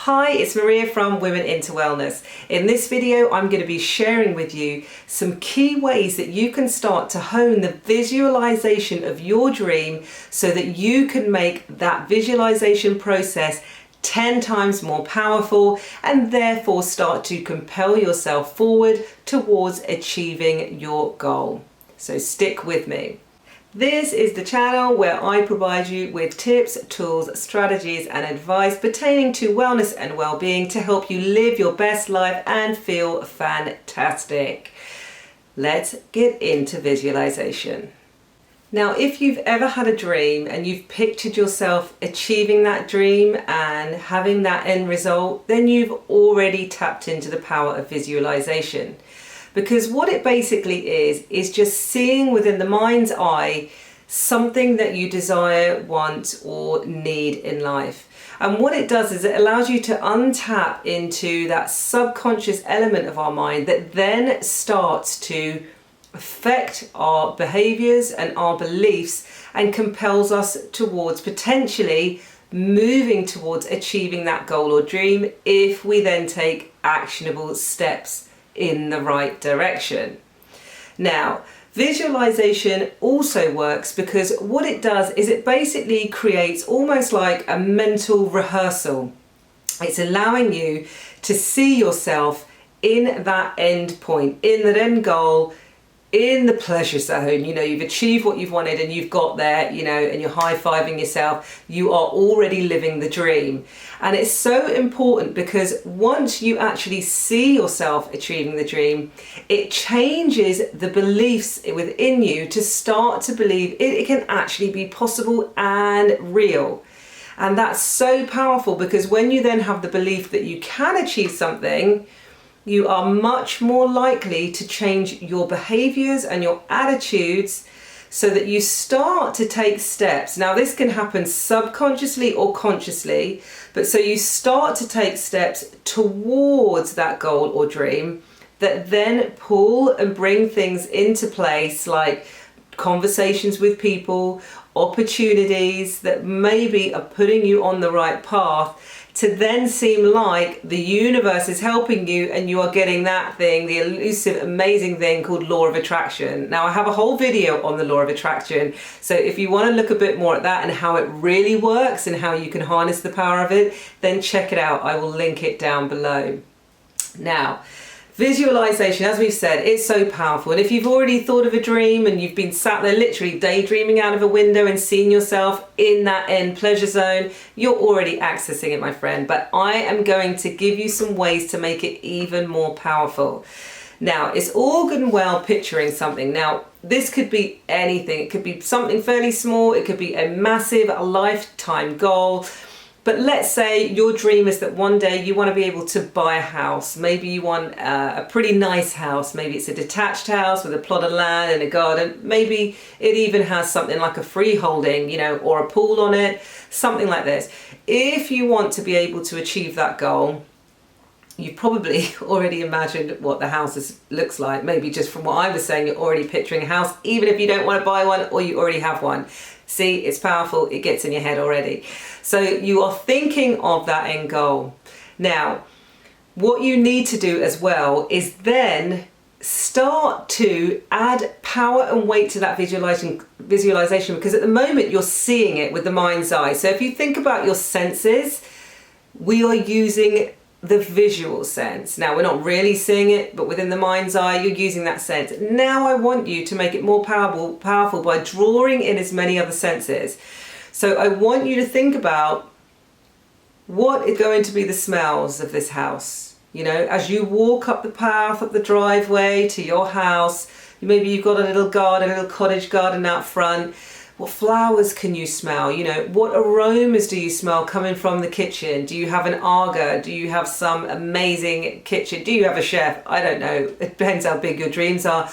Hi, it's Maria from Women into Wellness. In this video, I'm going to be sharing with you some key ways that you can start to hone the visualization of your dream so that you can make that visualization process 10 times more powerful and therefore start to compel yourself forward towards achieving your goal. So stick with me. This is the channel where I provide you with tips, tools, strategies and advice pertaining to wellness and well-being to help you live your best life and feel fantastic. Let's get into visualization. Now, if you've ever had a dream and you've pictured yourself achieving that dream and having that end result, then you've already tapped into the power of visualization. Because what it basically is just seeing within the mind's eye something that you desire, want, or need in life. And what it does is it allows you to untap into that subconscious element of our mind that then starts to affect our behaviors and our beliefs and compels us towards potentially moving towards achieving that goal or dream if we then take actionable steps in the right direction. Now, visualization also works because what it does is it basically creates almost like a mental rehearsal. It's allowing you to see yourself in that end point, in that end goal, in the pleasure zone. You know, you've achieved what you've wanted and you've got there, you know, and you're high-fiving yourself. You are already living the dream. And it's so important because once you actually see yourself achieving the dream, it changes the beliefs within you to start to believe it can actually be possible and real. And that's so powerful because when you then have the belief that you can achieve something, you are much more likely to change your behaviors and your attitudes so that you start to take steps. Now, this can happen subconsciously or consciously, but so you start to take steps towards that goal or dream that then pull and bring things into place like conversations with people, opportunities that maybe are putting you on the right path to then seem like the universe is helping you and you are getting that thing, the elusive, amazing thing called law of attraction. Now, I have a whole video on the law of attraction. So if you want to look a bit more at that and how it really works and how you can harness the power of it, then check it out. I will link it down below. Now, visualization, as we've said, is so powerful. And if you've already thought of a dream and you've been sat there literally daydreaming out of a window and seeing yourself in that end pleasure zone, you're already accessing it, my friend. But I am going to give you some ways to make it even more powerful. Now, it's all good and well picturing something. Now, this could be anything. It could be something fairly small. It could be a massive, a lifetime goal. But let's say your dream is that one day you want to be able to buy a house. Maybe you want a pretty nice house. Maybe it's a detached house with a plot of land and a garden. Maybe it even has something like a freeholding, you know, or a pool on it, something like this. If you want to be able to achieve that goal, you've probably already imagined what the house looks like. Maybe just from what I was saying, you're already picturing a house, even if you don't want to buy one or you already have one. See, it's powerful. It gets in your head already. So you are thinking of that end goal. Now, what you need to do as well is then start to add power and weight to that visualization because at the moment you're seeing it with the mind's eye. So if you think about your senses, we are using the visual sense. Now, we're not really seeing it, but within the mind's eye, you're using that sense. Now I want you to make it more powerful by drawing in as many other senses. So I want you to think about what is going to be the smells of this house. You know, as you walk up the path, up the driveway to your house, maybe you've got a little garden, a little cottage garden out front. What flowers can you smell? You know, what aromas do you smell coming from the kitchen? Do you have an Aga? Do you have some amazing kitchen? Do you have a chef? I don't know. It depends how big your dreams are.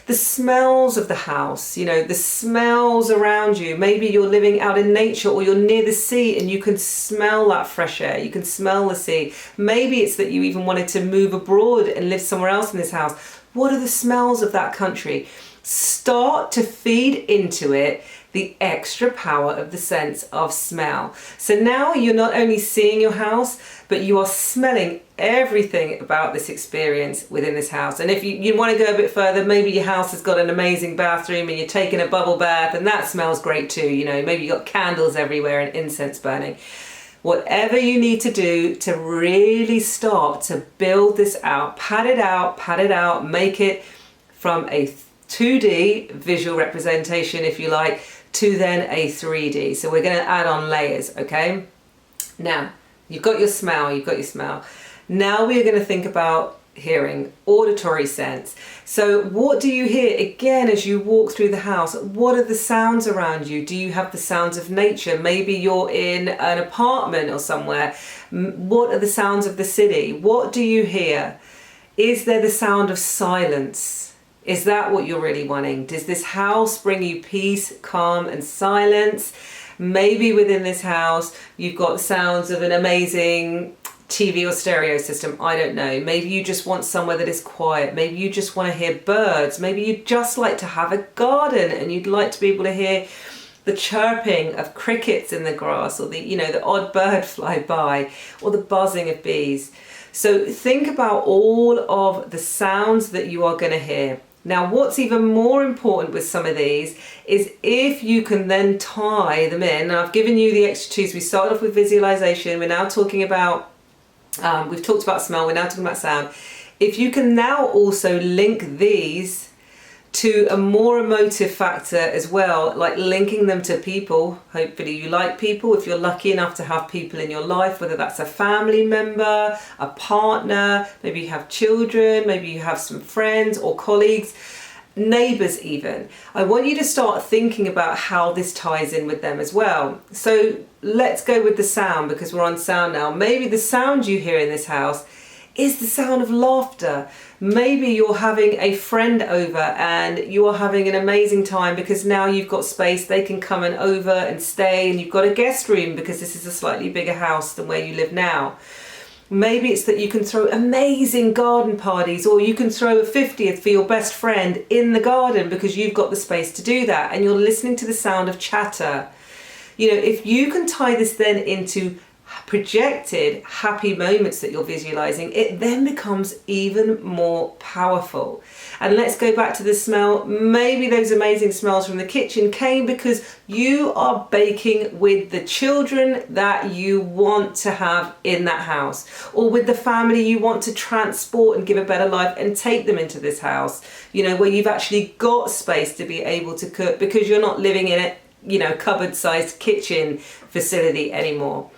The smells of the house, you know, the smells around you. Maybe you're living out in nature or you're near the sea and you can smell that fresh air. You can smell the sea. Maybe it's that you even wanted to move abroad and live somewhere else in this house. What are the smells of that country? Start to feed into it the extra power of the sense of smell. So now you're not only seeing your house, but you are smelling everything about this experience within this house. And if you want to go a bit further, maybe your house has got an amazing bathroom and you're taking a bubble bath, and that smells great too. You know, maybe you've got candles everywhere and incense burning. Whatever you need to do to really start to build this out, pad it out, make it from a 2D visual representation, if you like, to then a 3D. So we're going to add on layers, okay? Now, you've got your smell. Now we're going to think about hearing, auditory sense. So what do you hear again as you walk through the house? What are the sounds around you? Do you have the sounds of nature? Maybe you're in an apartment or somewhere. What are the sounds of the city? What do you hear? Is there the sound of silence? Is that what you're really wanting? Does this house bring you peace, calm, and silence? Maybe within this house, you've got sounds of an amazing TV or stereo system. I don't know. Maybe you just want somewhere that is quiet. Maybe you just want to hear birds. Maybe you'd just like to have a garden and you'd like to be able to hear the chirping of crickets in the grass, or the odd bird fly by, or the buzzing of bees. So think about all of the sounds that you are going to hear. Now, what's even more important with some of these is if you can then tie them in. Now, I've given you the extra twos. We started off with visualization. We're now talking about, we've talked about smell. We're now talking about sound. If you can now also link these to a more emotive factor as well, like linking them to people. Hopefully you like people. If you're lucky enough to have people in your life, whether that's a family member, a partner, maybe you have children, maybe you have some friends or colleagues, neighbors even. I want you to start thinking about how this ties in with them as well. So let's go with the sound, because we're on sound now. Maybe the sound you hear in this house is the sound of laughter. Maybe you're having a friend over and you are having an amazing time because now you've got space, they can come and over and stay, and you've got a guest room because this is a slightly bigger house than where you live now. Maybe it's that you can throw amazing garden parties, or you can throw a 50th for your best friend in the garden because you've got the space to do that, and you're listening to the sound of chatter. If you can tie this then into projected happy moments that you're visualizing, it then becomes even more powerful. And let's go back to the smell. Maybe those amazing smells from the kitchen came because you are baking with the children that you want to have in that house, or with the family you want to transport and give a better life and take them into this house, where you've actually got space to be able to cook because you're not living in a cupboard-sized kitchen facility anymore.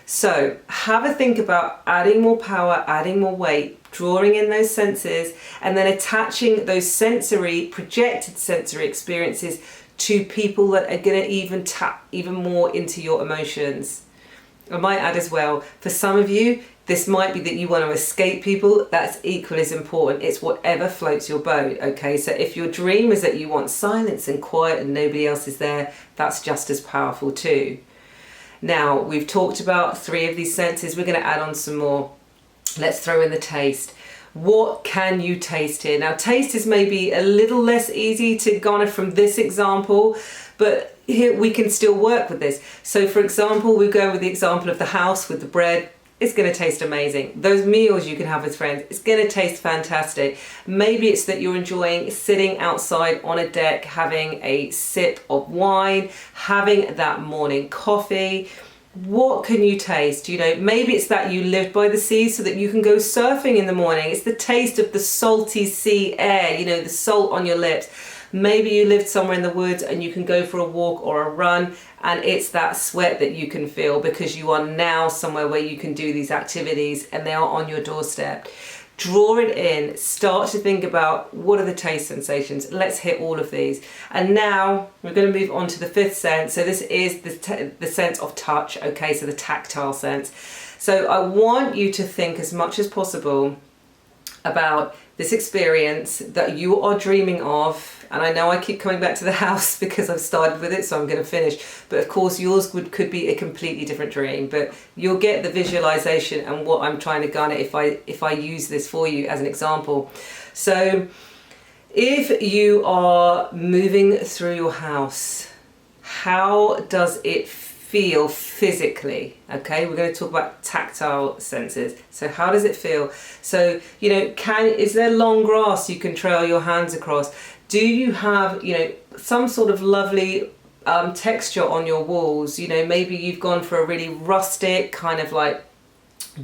So have a think about adding more power, adding more weight, drawing in those senses, and then attaching those projected sensory experiences to people that are going to even tap even more into your emotions. I might add as well, for some of you, this might be that you want to escape people. That's equally as important. It's whatever floats your boat, okay? So if your dream is that you want silence and quiet and nobody else is there, that's just as powerful too. Now, we've talked about 3 of these senses. We're going to add on some more. Let's throw in the taste. What can you taste here? Now, taste is maybe a little less easy to garner from this example, but here we can still work with this. So, for example, we go with the example of the house with the bread. It's going to taste amazing. Those meals you can have with friends, it's going to taste fantastic. Maybe it's that you're enjoying sitting outside on a deck, having a sip of wine, having that morning coffee. What can you taste? Maybe it's that you live by the sea so that you can go surfing in the morning. It's the taste of the salty sea air, the salt on your lips. Maybe you lived somewhere in the woods and you can go for a walk or a run, and it's that sweat that you can feel because you are now somewhere where you can do these activities and they are on your doorstep. Draw it in, start to think about what are the taste sensations. Let's hit all of these. And now we're going to move on to the 5th sense. So this is the sense of touch, okay, so the tactile sense. So I want you to think as much as possible about this experience that you are dreaming of. And I know I keep coming back to the house because I've started with it, so I'm going to finish. But of course, yours could be a completely different dream. But you'll get the visualization and what I'm trying to garner if I use this for you as an example. So If you are moving through your house, how does it feel physically? Okay, we're going to talk about tactile senses. So how does it feel? So, you know, is there long grass you can trail your hands across? Do you have, you know, some sort of lovely texture on your walls? You know, maybe you've gone for a really rustic kind of like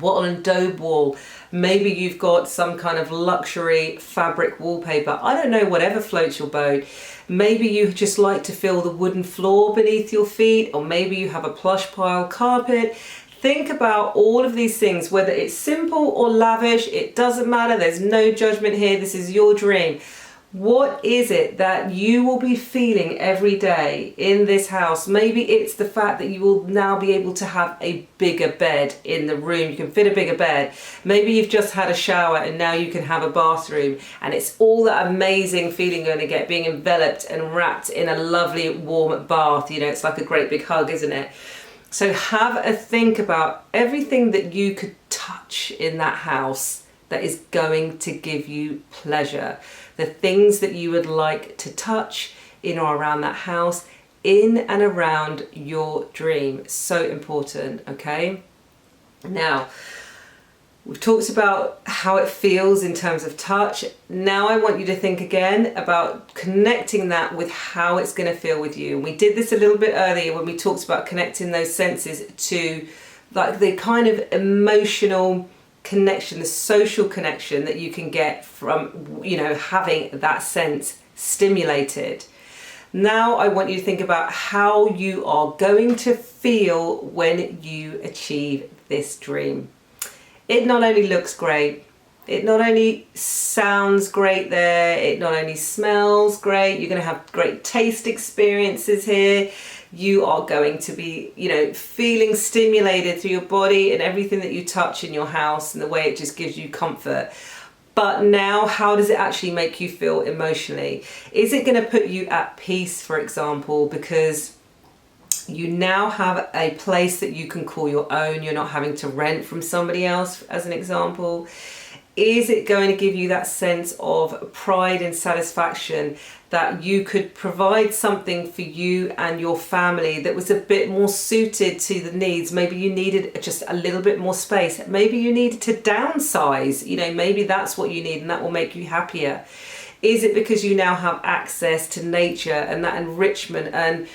wattle and daub wall. Maybe you've got some kind of luxury fabric wallpaper. I don't know, whatever floats your boat. Maybe you just like to feel the wooden floor beneath your feet, or maybe you have a plush pile carpet. Think about all of these things, whether it's simple or lavish, it doesn't matter. There's no judgment here. This is your dream. What is it that you will be feeling every day in this house? Maybe it's the fact that you will now be able to have a bigger bed in the room. You can fit a bigger bed. Maybe you've just had a shower and now you can have a bathroom, and it's all that amazing feeling you're going to get being enveloped and wrapped in a lovely warm bath. You know, it's like a great big hug, isn't it? So have a think about everything that you could touch in that house that is going to give you pleasure. The things that you would like to touch in or around that house, in and around your dream. So important, okay? Now, we've talked about how it feels in terms of touch. Now I want you to think again about connecting that with how it's going to feel with you. And we did this a little bit earlier when we talked about connecting those senses to like the kind of emotional connection, the social connection that you can get from, you know, having that sense stimulated. Now I want you to think about how you are going to feel when you achieve this dream. It not only looks great, it not only sounds great there, it not only smells great, you're going to have great taste experiences here. You are going to be, you know, feeling stimulated through your body and everything that you touch in your house, and the way it just gives you comfort. But now, how does it actually make you feel emotionally? Is it going to put you at peace, for example, because you now have a place that you can call your own? You're not having to rent from somebody else, as an example. Is it going to give you that sense of pride and satisfaction that you could provide something for you and your family that was a bit more suited to the needs? Maybe you needed just a little bit more space. Maybe you needed to downsize. You know, maybe that's what you need, and that will make you happier. Is it because you now have access to nature and that enrichment and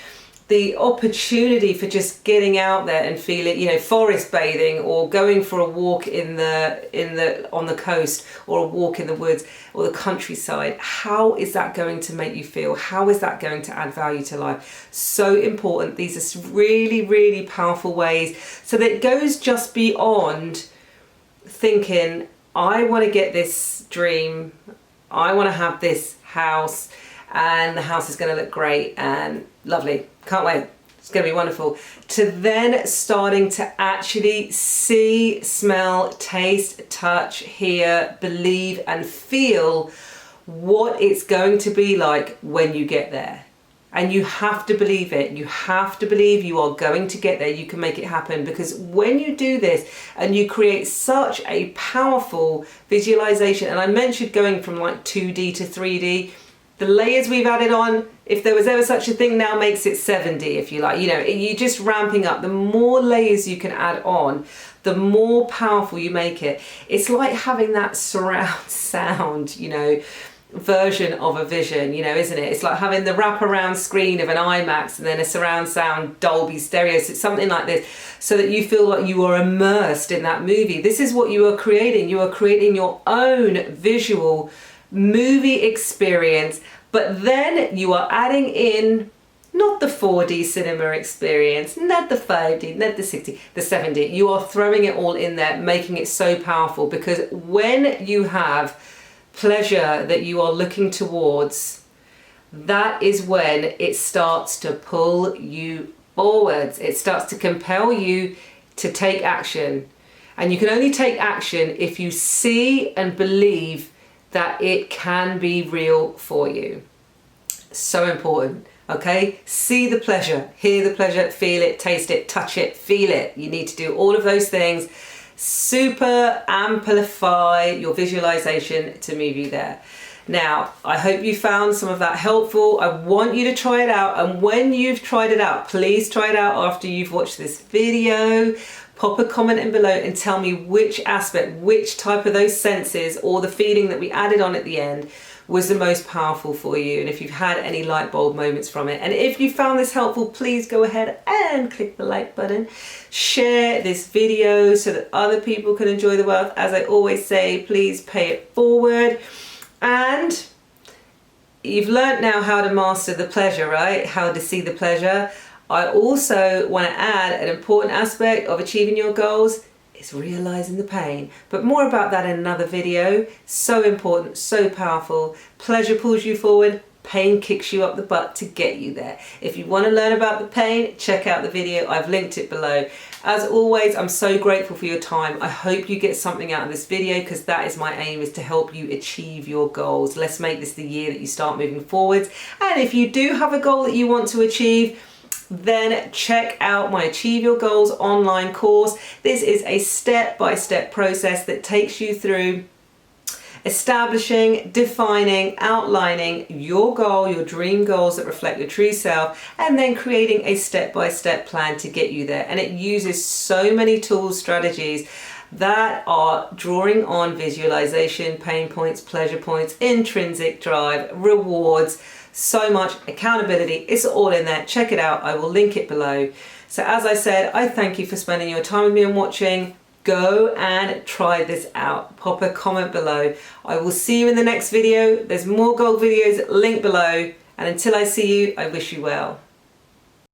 the opportunity for just getting out there and feeling, you know, forest bathing, or going for a walk on the coast, or a walk in the woods or the countryside? How is that going to make you feel? How is that going to add value to life? So important. These are really, really powerful ways. So that it goes just beyond thinking, I want to get this dream, I want to have this house, and the house is going to look great and lovely. Can't wait. It's going to be wonderful. To then starting to actually see, smell, taste, touch, hear, believe, and feel what it's going to be like when you get there. And you have to believe it. You have to believe you are going to get there. You can make it happen, because when you do this and you create such a powerful visualization, and I mentioned going from like 2D to 3D, the layers we've added on, if there was ever such a thing, now makes it 7D, if you like. You know, you're just ramping up. The more layers you can add on, the more powerful you make it. It's like having that surround sound, you know, version of a vision, you know, isn't it? It's like having the wraparound screen of an IMAX and then a surround sound Dolby stereo. So it's something like this, so that you feel like you are immersed in that movie. This is what you are creating. You are creating your own visual movie experience, but then you are adding in not the 4D cinema experience, not the 5D, not the 6D, the 7D. You are throwing it all in there, making it so powerful, because when you have pleasure that you are looking towards, that is when it starts to pull you forwards. It starts to compel you to take action. And you can only take action if you see and believe that it can be real for you. So important, okay? See the pleasure, hear the pleasure, feel it, taste it, touch it, feel it. You need to do all of those things. Super amplify your visualization to move you there. Now, I hope you found some of that helpful. I want you to try it out, and when you've tried it out, please try it out after you've watched this video. Pop a comment in below and tell me which aspect, which type of those senses or the feeling that we added on at the end was the most powerful for you, and if you've had any light bulb moments from it. And if you found this helpful, please go ahead and click the like button. Share this video so that other people can enjoy the wealth. As I always say, please pay it forward. And you've learnt now how to master the pleasure, right? How to see the pleasure. I also want to add an important aspect of achieving your goals is realizing the pain, but more about that in another video. So important, so powerful. Pleasure pulls you forward, pain kicks you up the butt to get you there. If you want to learn about the pain, check out the video. I've linked it below. As always, I'm so grateful for your time. I hope you get something out of this video, because that is my aim, is to help you achieve your goals. Let's make this the year that you start moving forwards. And if you do have a goal that you want to achieve, then check out my Achieve Your Goals online course. This is a step-by-step process that takes you through establishing, defining, outlining your goal, your dream goals that reflect your true self, and then creating a step-by-step plan to get you there. And it uses so many tools, strategies that are drawing on visualization, pain points, pleasure points, intrinsic drive, rewards, so much accountability. It's all in there. Check it out. I will link it below. So as I said, I thank you for spending your time with me and watching. Go and try this out. Pop a comment below. I will see you in the next video. There's more gold videos linked below. And until I see you, I wish you well.